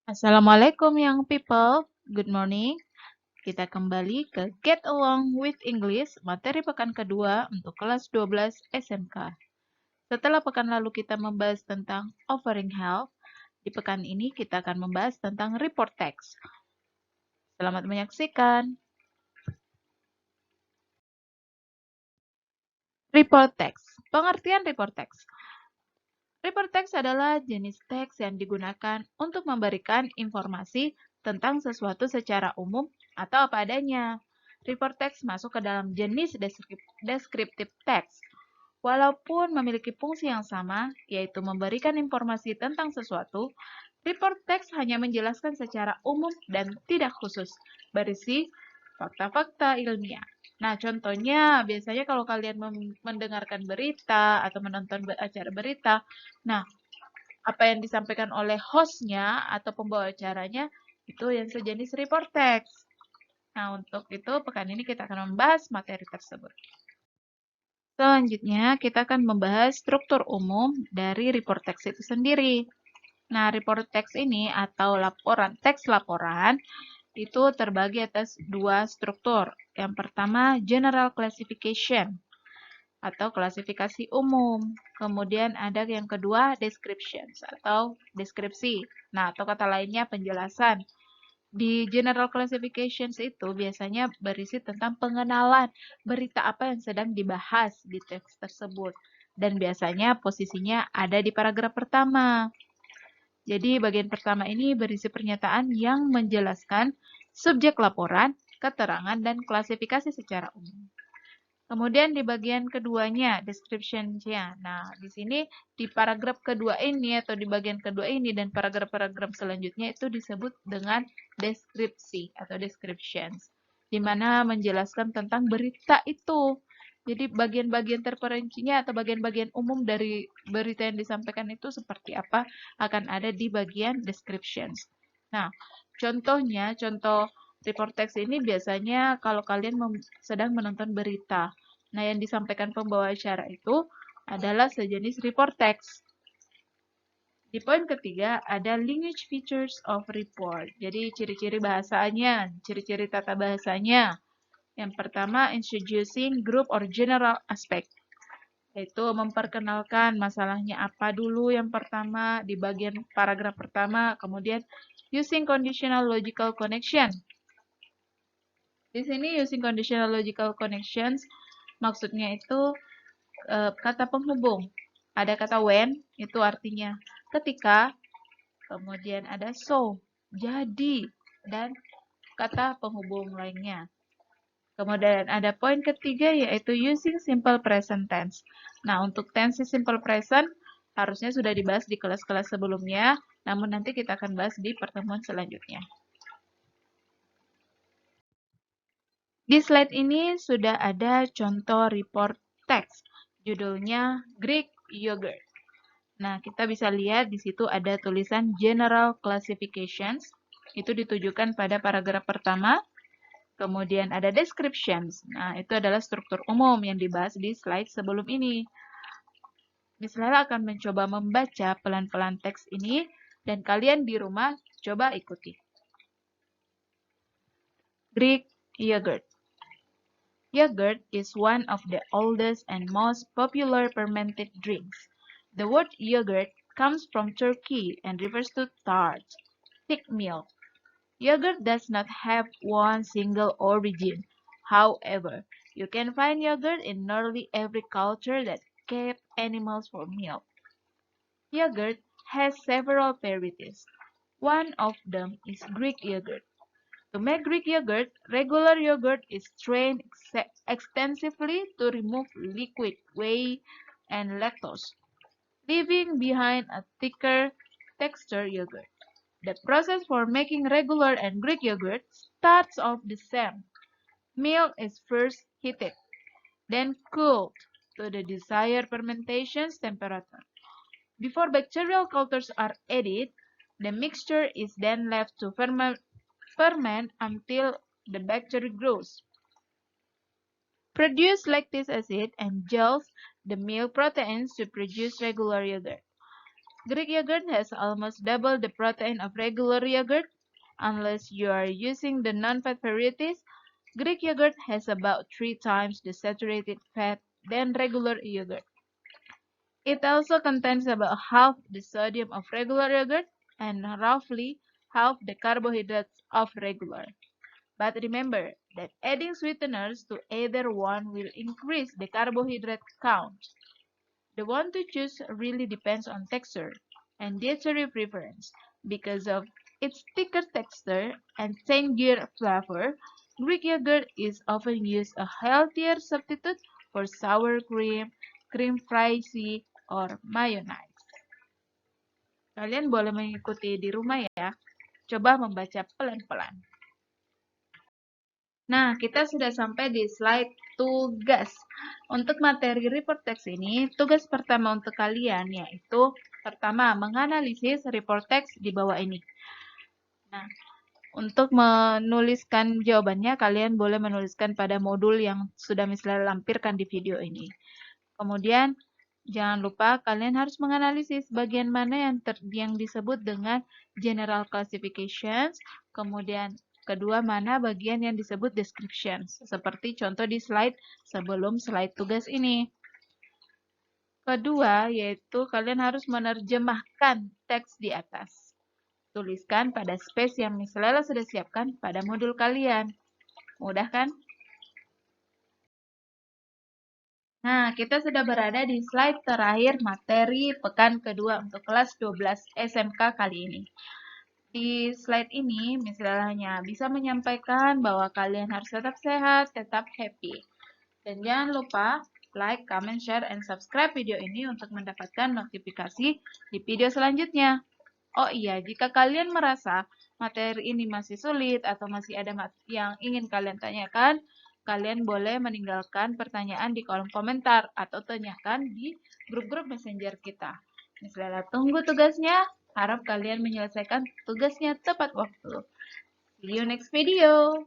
Assalamualaikum young people, good morning. Kita kembali ke Get Along with English, materi pekan kedua untuk kelas 12 SMK. Setelah pekan lalu kita membahas tentang offering help, di pekan ini kita akan membahas tentang report text. Selamat menyaksikan. Report text. Pengertian report text. Report text adalah jenis teks yang digunakan untuk memberikan informasi tentang sesuatu secara umum atau apa adanya. Report text masuk ke dalam jenis deskriptif teks. Walaupun memiliki fungsi yang sama, yaitu memberikan informasi tentang sesuatu, report text hanya menjelaskan secara umum dan tidak khusus, berisi fakta-fakta ilmiah. Nah, contohnya biasanya kalau kalian mendengarkan berita atau menonton acara berita, nah, apa yang disampaikan oleh hostnya atau pembawa acaranya itu yang sejenis report text. Nah, untuk itu pekan ini kita akan membahas materi tersebut. Selanjutnya, kita akan membahas struktur umum dari report text itu sendiri. Nah, report text ini atau teks laporan itu terbagi atas dua struktur. Yang pertama, general classification atau klasifikasi umum. Kemudian ada yang kedua, descriptions atau deskripsi. Nah, atau kata lainnya penjelasan. Di general classifications itu biasanya berisi tentang pengenalan berita apa yang sedang dibahas di teks tersebut. Dan biasanya posisinya ada di paragraf pertama. Jadi bagian pertama ini berisi pernyataan yang menjelaskan subjek laporan, keterangan, dan klasifikasi secara umum. Kemudian di bagian keduanya, description-nya. Nah, di sini di paragraf kedua ini atau di bagian kedua ini dan paragraf-paragraf selanjutnya itu disebut dengan deskripsi atau descriptions, di mana menjelaskan tentang berita itu. Jadi bagian-bagian terperincinya atau bagian-bagian umum dari berita yang disampaikan itu seperti apa akan ada di bagian descriptions. Nah, contohnya, contoh report text ini biasanya kalau kalian sedang menonton berita. Nah, yang disampaikan pembawa acara itu adalah sejenis report text. Di poin ketiga, ada language features of report. Jadi, ciri-ciri bahasanya, ciri-ciri tata bahasanya. Yang pertama, introducing group or general aspect. Yaitu memperkenalkan masalahnya apa dulu yang pertama di bagian paragraf pertama. Kemudian, using conditional logical connection. Di sini using conditional logical connections maksudnya itu kata penghubung. Ada kata when, itu artinya ketika, kemudian ada so, jadi, dan kata penghubung lainnya. Kemudian ada poin ketiga yaitu using simple present tense. Nah, untuk tense simple present harusnya sudah dibahas di kelas-kelas sebelumnya, namun nanti kita akan bahas di pertemuan selanjutnya. Di slide ini sudah ada contoh report text, judulnya Greek Yogurt. Nah, kita bisa lihat di situ ada tulisan General Classifications, itu ditujukan pada paragraf pertama. Kemudian ada Descriptions, nah itu adalah struktur umum yang dibahas di slide sebelum ini. Misalnya akan mencoba membaca pelan-pelan teks ini, dan kalian di rumah coba ikuti. Greek Yogurt. Yogurt is one of the oldest and most popular fermented drinks. The word yogurt comes from Turkey and refers to tart, thick milk. Yogurt does not have one single origin. However, you can find yogurt in nearly every culture that kept animals for milk. Yogurt has several varieties. One of them is Greek yogurt. To make Greek yogurt, regular yogurt is strained extensively to remove liquid whey and lactose, leaving behind a thicker textured yogurt. The process for making regular and Greek yogurt starts off the same. Milk is first heated, then cooled to the desired fermentation temperature. Before bacterial cultures are added, the mixture is then left to ferment until the bacteria grows. Produce lactic acid and gels the milk proteins to produce regular yogurt. Greek yogurt has almost double the protein of regular yogurt. Unless you are using the non-fat varieties, Greek yogurt has about 3 times the saturated fat than regular yogurt. It also contains about half the sodium of regular yogurt and roughly half the carbohydrates of regular. But remember that adding sweeteners to either one will increase the carbohydrate count. The one to choose really depends on texture and dietary preference. Because of its thicker texture and tangier flavor, Greek yogurt is often used a healthier substitute for sour cream, cream fraizy, or mayonnaise. Kalian boleh mengikuti di rumah ya. Coba membaca pelan-pelan. Nah, kita sudah sampai di slide tugas. Untuk materi report text ini, tugas pertama untuk kalian yaitu pertama, menganalisis report text di bawah ini. Nah, untuk menuliskan jawabannya, kalian boleh menuliskan pada modul yang sudah misalnya lampirkan di video ini. Kemudian, jangan lupa kalian harus menganalisis bagian mana yang disebut dengan general classifications, kemudian kedua, mana bagian yang disebut descriptions, seperti contoh di slide sebelum slide tugas ini. Kedua, yaitu kalian harus menerjemahkan teks di atas. Tuliskan pada space yang Miss Lela sudah siapkan pada modul kalian. Mudah kan? Nah, kita sudah berada di slide terakhir materi pekan kedua untuk kelas 12 SMK kali ini. Di slide ini, misalnya hanya bisa menyampaikan bahwa kalian harus tetap sehat, tetap happy. Dan jangan lupa like, comment, share, and subscribe video ini untuk mendapatkan notifikasi di video selanjutnya. Oh iya, jika kalian merasa materi ini masih sulit atau masih ada yang ingin kalian tanyakan, kalian boleh meninggalkan pertanyaan di kolom komentar atau tanyakan di grup-grup messenger kita. Misalnya tunggu tugasnya. Harap kalian menyelesaikan tugasnya tepat waktu. See you next video.